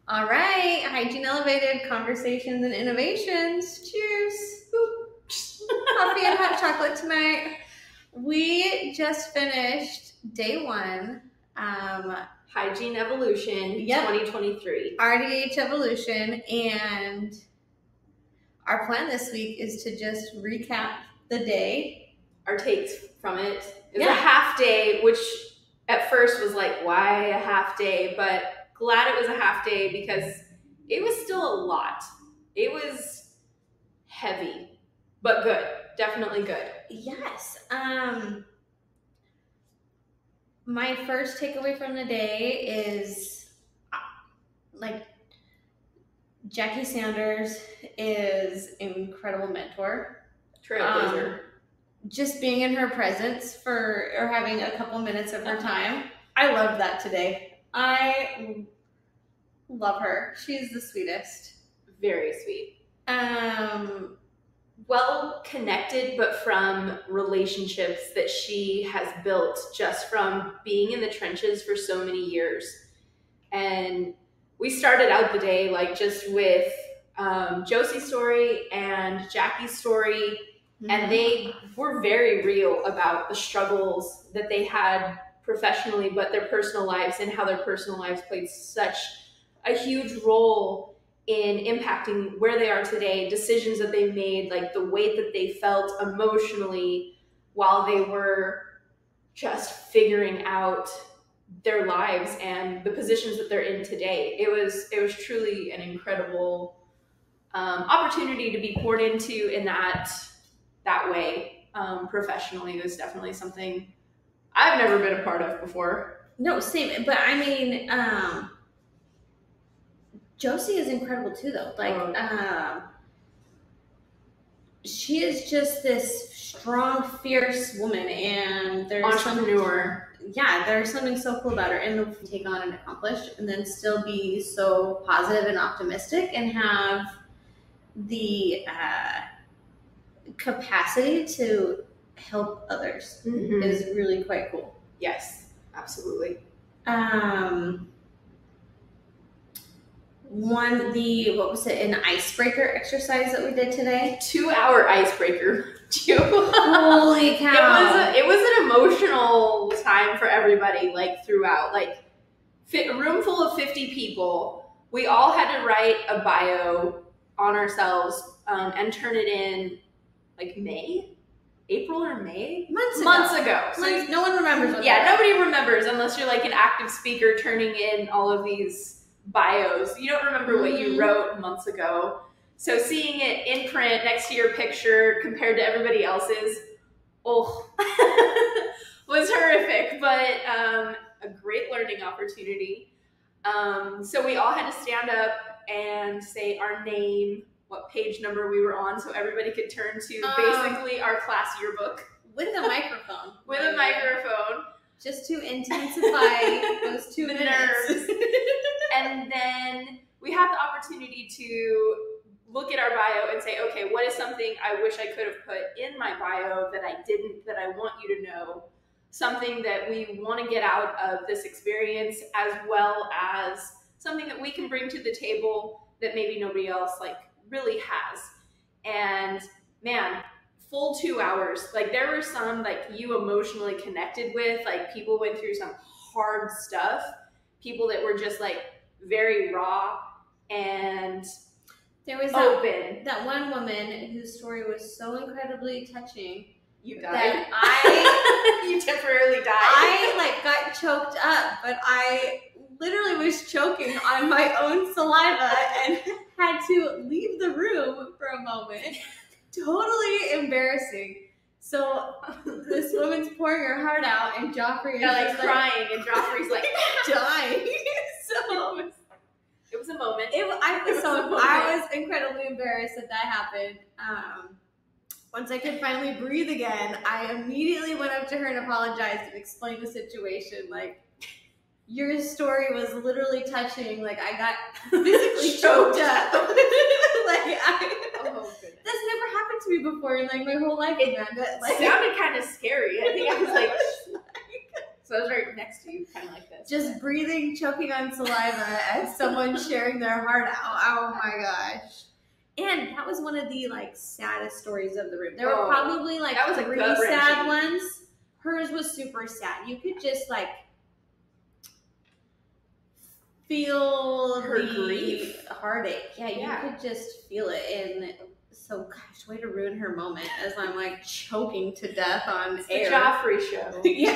All right, Hygiene Elevated Conversations and Innovations. Cheers. Coffee and hot chocolate tonight. We just finished day one. Hygiene Evolution 2023. RDH Evolution. And our plan this week is to just recap the day. Our takes from it. It was a half day, which at first was like, why a half day? But glad it was a half day because it was still a lot. It was heavy, but good. Definitely good. Yes. My first takeaway from the day is Jackie Sanders is an incredible mentor. Trailblazer. Just being in her presence or having a couple minutes of her time. I loved that today. I love her. She's the sweetest. Very sweet. Well connected, but from relationships that she has built just from being in the trenches for so many years. And we started out the day just with Josie's story and Jackie's story. Mm-hmm. And they were very real about the struggles that they had professionally, but their personal lives and how their personal lives played such a huge role in impacting where they are today, decisions that they made, the way that they felt emotionally while they were just figuring out their lives and the positions that they're in today. It was truly an incredible opportunity to be poured into in that way. Professionally, it was definitely something I've never been a part of before. No, same. But I mean, Josie is incredible too, though. She is just this strong, fierce woman, and there's entrepreneur. There's something so cool about her, and to take on and accomplish, and then still be so positive and optimistic, and have the capacity to help others is really quite cool. Yes, absolutely. An icebreaker exercise that we did today? 2-hour icebreaker. Holy cow. It was an emotional time for everybody, throughout. A room full of 50 people. We all had to write a bio on ourselves and turn it in, April or May? Months ago. So no one remembers. Nobody remembers unless you're an active speaker turning in all of these bios. You don't remember what you wrote months ago. So seeing it in print next to your picture compared to everybody else's, was horrific, but a great learning opportunity. So we all had to stand up and say our name, what page number we were on, so everybody could turn to basically our class yearbook. With a microphone. With a microphone. Just to intensify those 2 minutes. And then we had the opportunity to look at our bio and say, okay, what is something I wish I could have put in my bio that I didn't, that I want you to know? Something that we want to get out of this experience, as well as something that we can bring to the table that maybe nobody else really has. And man, full 2 hours. There were some you emotionally connected with, people went through some hard stuff, people that were just very raw, and there was open. That one woman whose story was so incredibly touching. You died. That you temporarily died. I got choked up, but I literally was choking on my own saliva and had to leave the room for a moment. Totally embarrassing. So this woman's pouring her heart out, and Joffree is crying, and Joffree's dying. So it was a moment. I was incredibly embarrassed that happened. Once I could finally breathe again, I immediately went up to her and apologized and explained the situation. Your story was literally touching. I got physically choked up. That's never happened to me before in my whole life. It sounded kind of scary. I think I was So I was right next to you, kind of like this. Just breathing, choking on saliva as someone sharing their heart out. Oh my gosh. And that was one of the like saddest stories of the room. There were probably like that was 3 sad ones. Hers was super sad. You could just like feel her the grief, heartache. Yeah, you could just feel it. And so, gosh, way to ruin her moment as I'm like choking to death on air. The Joffree show. Yeah,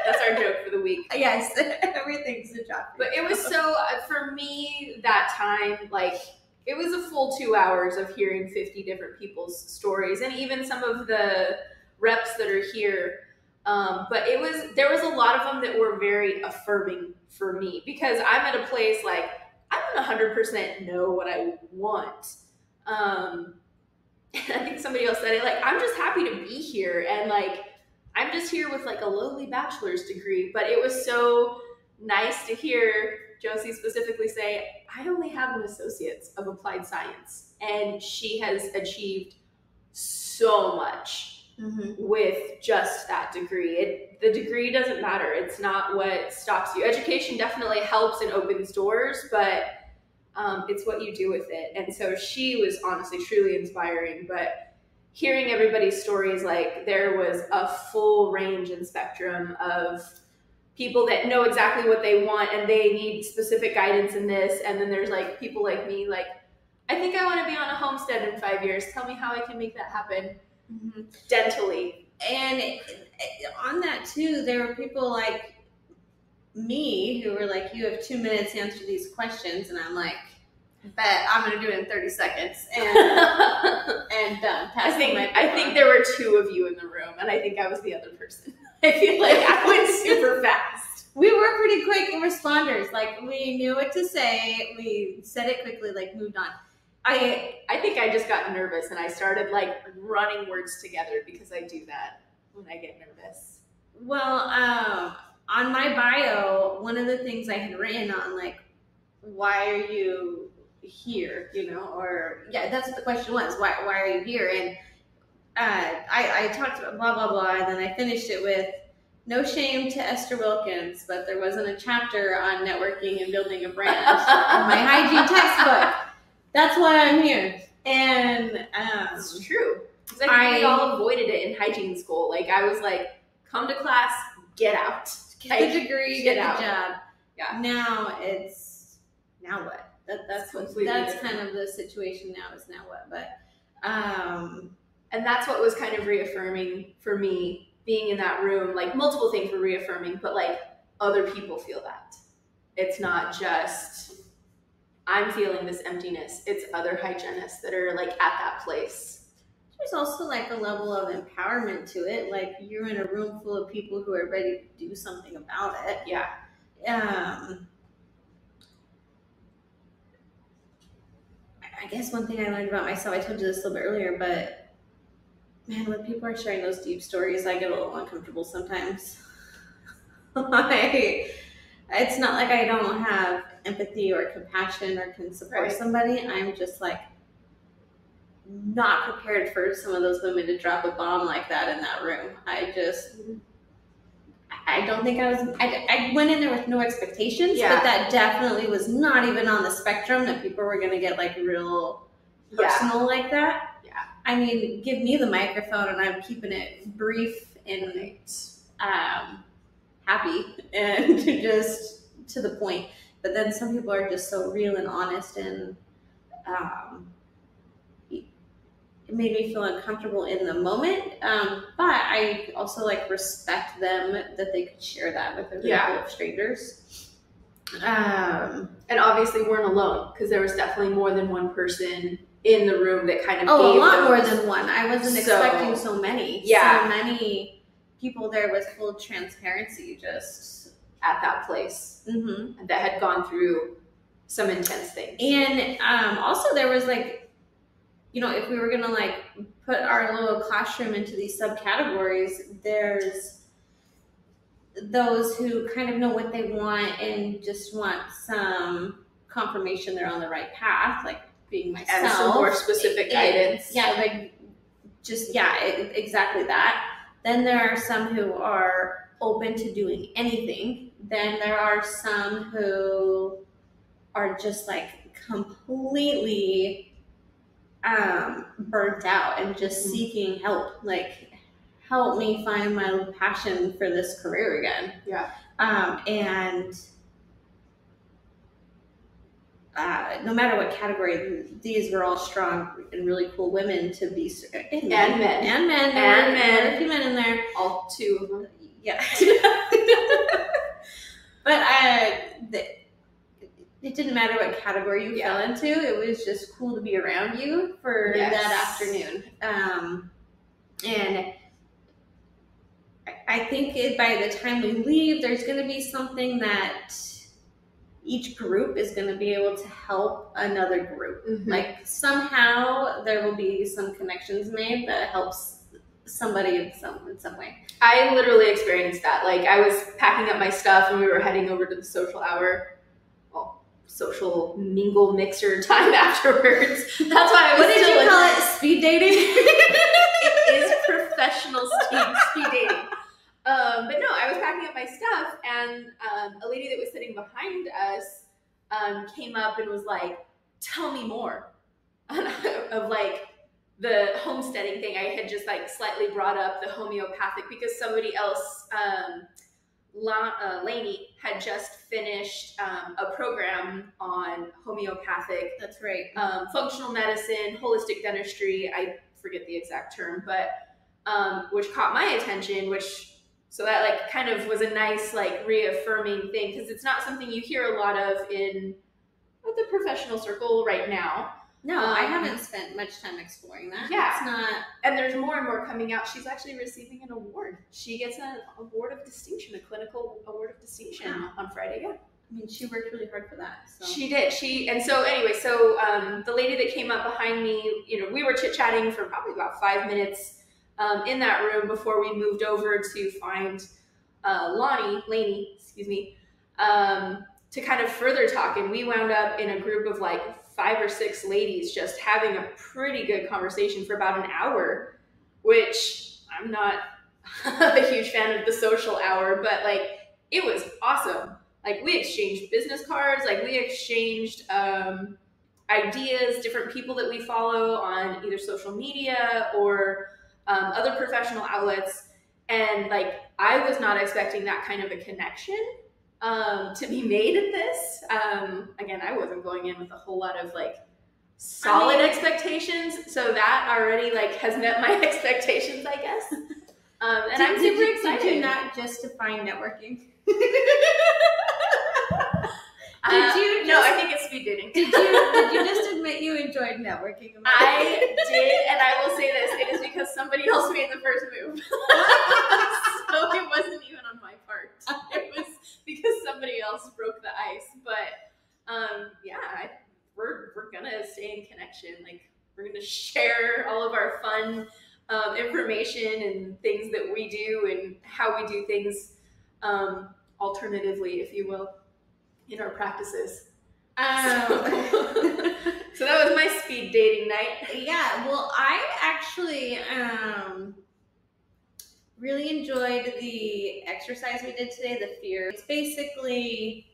that's our joke for the week. Yes, everything's the Joffree. But it was so for me that time, like it was a full 2 hours of hearing 50 different people's stories, and even some of the reps that are here. But there was a lot of them that were very affirming for me because I'm at a place like I don't 100% know what I want. And I think somebody else said it, like, I'm just happy to be here. And like, I'm just here with like a lowly bachelor's degree, but it was so nice to hear Josie specifically say, I only have an associate's of applied science. And she has achieved so much with just that degree. The degree doesn't matter. It's not what stops you. Education definitely helps and opens doors, but it's what you do with it. And so she was honestly truly inspiring. But hearing everybody's stories, like there was a full range and spectrum of people that know exactly what they want and they need specific guidance in this. And then there's like people like me, like, I think I want to be on a homestead in 5 years. Tell me how I can make that happen dentally. And on that too, there were people like me who were like, you have 2 minutes to answer these questions. And I'm like, bet I'm going to do it in 30 seconds and done. I think there were 2 of you in the room, and I think I was the other person. I feel like I went super fast. We were pretty quick responders. Like, we knew what to say. We said it quickly, like moved on. I think I just got nervous and I started like running words together because I do that when I get nervous. Well, on my bio, one of the things I had written on, like, why are you here, you know, or yeah, that's what the question was. Why are you here? And I talked about blah blah blah, and then I finished it with no shame to Esther Wilkins, but there wasn't a chapter on networking and building a brand in my hygiene textbook. That's why I'm here. And it's true. Because I think we all avoided it in hygiene school. Like I was like, come to class, get out, get the degree, get the job. Yeah. Now what? That's kind of the situation now. Is now what? But and that's what was kind of reaffirming for me being in that room. Like multiple things were reaffirming, but like other people feel that. It's not just I'm feeling this emptiness. It's other hygienists that are like at that place. There's also like a level of empowerment to it. Like you're in a room full of people who are ready to do something about it. Yeah. I guess one thing I learned about myself, I told you this a little bit earlier, but man, when people are sharing those deep stories, I get a little uncomfortable sometimes. It's not like I don't have empathy or compassion or can support somebody. I'm just like not prepared for some of those women to drop a bomb like that in that room. I don't think I went in there with no expectations, but that definitely was not even on the spectrum that people were going to get like real personal like that. Yeah. I mean, give me the microphone and I'm keeping it brief and happy and just to the point. But then some people are just so real and honest, and it made me feel uncomfortable in the moment. But I also like respect them that they could share that with a room full of strangers. And obviously weren't alone because there was definitely more than one person in the room that kind of gave a lot more than one. I wasn't expecting so many. Yeah. So many people there with full transparency just at that place that had gone through some intense things. And also there was like, you know, if we were gonna like put our little classroom into these subcategories, there's those who kind of know what they want and just want some confirmation they're on the right path, like being myself. And some more specific guidance. Yeah, like just exactly that. Then there are some who are open to doing anything. Then there are some who are just like completely burnt out and just seeking help. Like, help me find my passion for this career again. Yeah. And no matter what category, these were all strong and really cool women to be, and men. There were a few men in there. All two of them. Yeah. But it didn't matter what category you fell into. It was just cool to be around you for that afternoon. And I think by the time we leave, there's going to be something that each group is going to be able to help another group. Mm-hmm. Like, somehow there will be some connections made that helps somebody in some way. I literally experienced that. Like, I was packing up my stuff and we were heading over to the social hour. Well, social mingle mixer time afterwards. That's why I was What did you call it? Speed dating? It is professional speed dating. But no, I was packing up my stuff, and a lady that was sitting behind us came up and was like, "Tell me more," of like the homesteading thing. I had just like slightly brought up the homeopathic because somebody else, Lainey, had just finished a program on homeopathic. That's right. Functional medicine, holistic dentistry. I forget the exact term, but which caught my attention, so that like kind of was a nice like reaffirming thing, because it's not something you hear a lot of in the professional circle right now. No, I haven't spent much time exploring that. Yeah. It's not. And there's more and more coming out. She's actually receiving an award. She gets an award of distinction, a clinical award of distinction on Friday. Yeah. I mean, she worked really hard for that. So. She did. The lady that came up behind me, we were chit-chatting for probably about 5 minutes in that room before we moved over to find Lainey, to kind of further talk. And we wound up in a group of like 5 or 6 ladies just having a pretty good conversation for about an hour, which I'm not a huge fan of the social hour, but like it was awesome. Like, we exchanged business cards, like we exchanged ideas, different people that we follow on either social media or other professional outlets. And like, I was not expecting that kind of a connection to be made at this. Again, I wasn't going in with a whole lot of like solid expectations. So that already like has met my expectations, I guess. And I'm super excited. Did you not just define networking? No, I think it's speed dating. Did you just admit you enjoyed networking? I did, and I will say this: it is because somebody else made the first move. So it wasn't even on my part. It was because somebody else broke the ice. But we're gonna stay in connection. Like, we're gonna share all of our fun information and things that we do and how we do things alternatively, if you will, in our practices. So that was my speed dating night. Yeah, well, I actually really enjoyed the exercise we did today, the fear. It's basically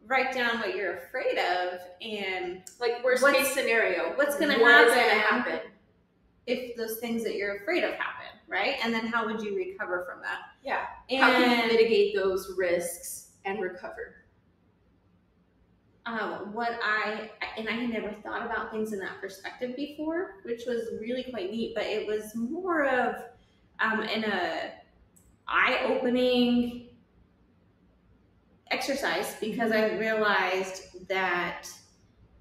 write down what you're afraid of and like worst case scenario. What's going to happen if those things that you're afraid of happen, right? And then how would you recover from that? Yeah. And how can you mitigate those risks and recover? I had never thought about things in that perspective before, which was really quite neat, but it was more of in a eye-opening exercise, because I realized that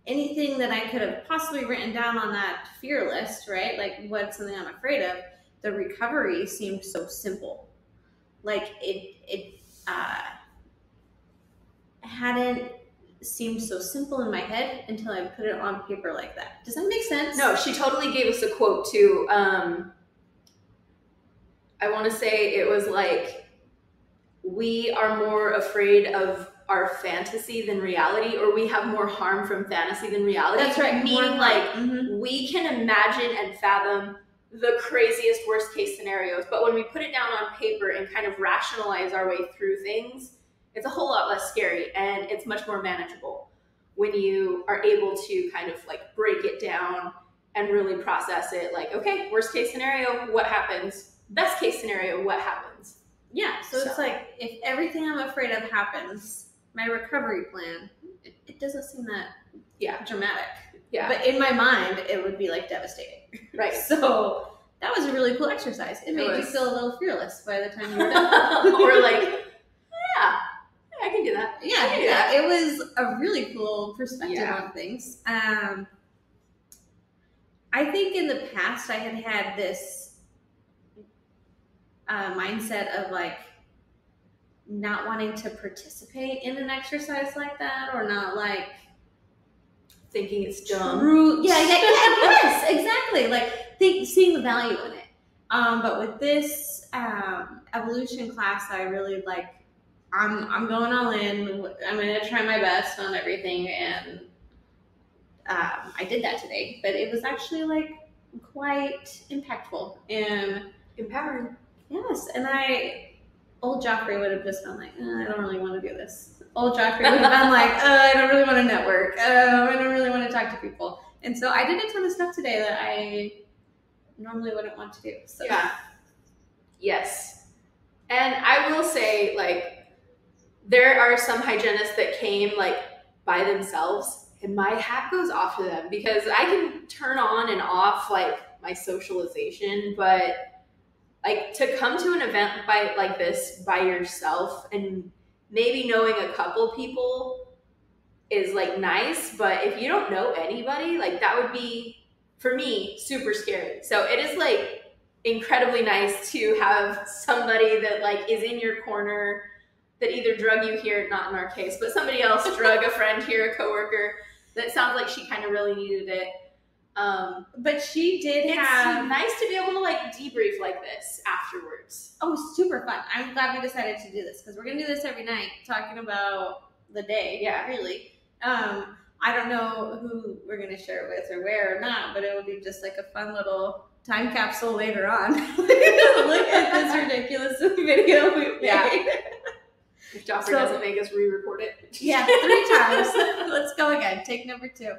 anything that I could have possibly written down on that fear list, right? Like, what's something I'm afraid of, the recovery seemed so simple. Like, it hadn't seemed so simple in my head until I put it on paper like that. Does that make sense? No, she totally gave us a quote too. I want to say it was like, we are more afraid of our fantasy than reality, or we have more harm from fantasy than reality. That's right. Meaning, like, we can imagine and fathom the craziest worst case scenarios. But when we put it down on paper and kind of rationalize our way through things, it's a whole lot less scary and it's much more manageable when you are able to kind of like break it down and really process it. Like, okay, worst case scenario, what happens? Best case scenario, what happens? Yeah, so it's like, if everything I'm afraid of happens, my recovery plan, it doesn't seem that dramatic. Yeah. But in my mind, it would be like devastating. Right. So that was a really cool exercise. It made you feel a little fearless by the time you were done. Or like, yeah, I can do that. Yeah, I can do that. It was a really cool perspective on things. I think in the past I had this mindset of like not wanting to participate in an exercise like that, or not like thinking it's dumb. Yes, exactly. Like seeing the value in it. But with this evolution class, I really like. I'm going all in. I'm going to try my best on everything, and I did that today. But it was actually like quite impactful and empowering. Yes, and old Joffree would have just been like, I don't really want to do this. Old Joffree would have been like, I don't really want to network. I don't really want to talk to people. And so I did a ton of stuff today that I normally wouldn't want to do. So. Yeah. Yes. And I will say, like, there are some hygienists that came like by themselves, and my hat goes off to them, because I can turn on and off like my socialization, but like to come to an event like this by yourself and maybe knowing a couple people is like nice, but if you don't know anybody, like that would be, for me, super scary. So it is like incredibly nice to have somebody that like is in your corner, that either drug you here, not in our case, but somebody else drug a friend here, a coworker, that sounds like she kind of really needed it. But she did it's have... nice to be able to like debrief like this afterwards. Oh, super fun. I'm glad we decided to do this, because we're going to do this every night, talking about the day. Yeah. Really. I don't know who we're going to share it with or where or not, but it will be just like a fun little time capsule later on. Look at this ridiculous video we made. Yeah. If Joffree doesn't make us re-record it. Yeah, 3 times. Let's go again. Take number 2.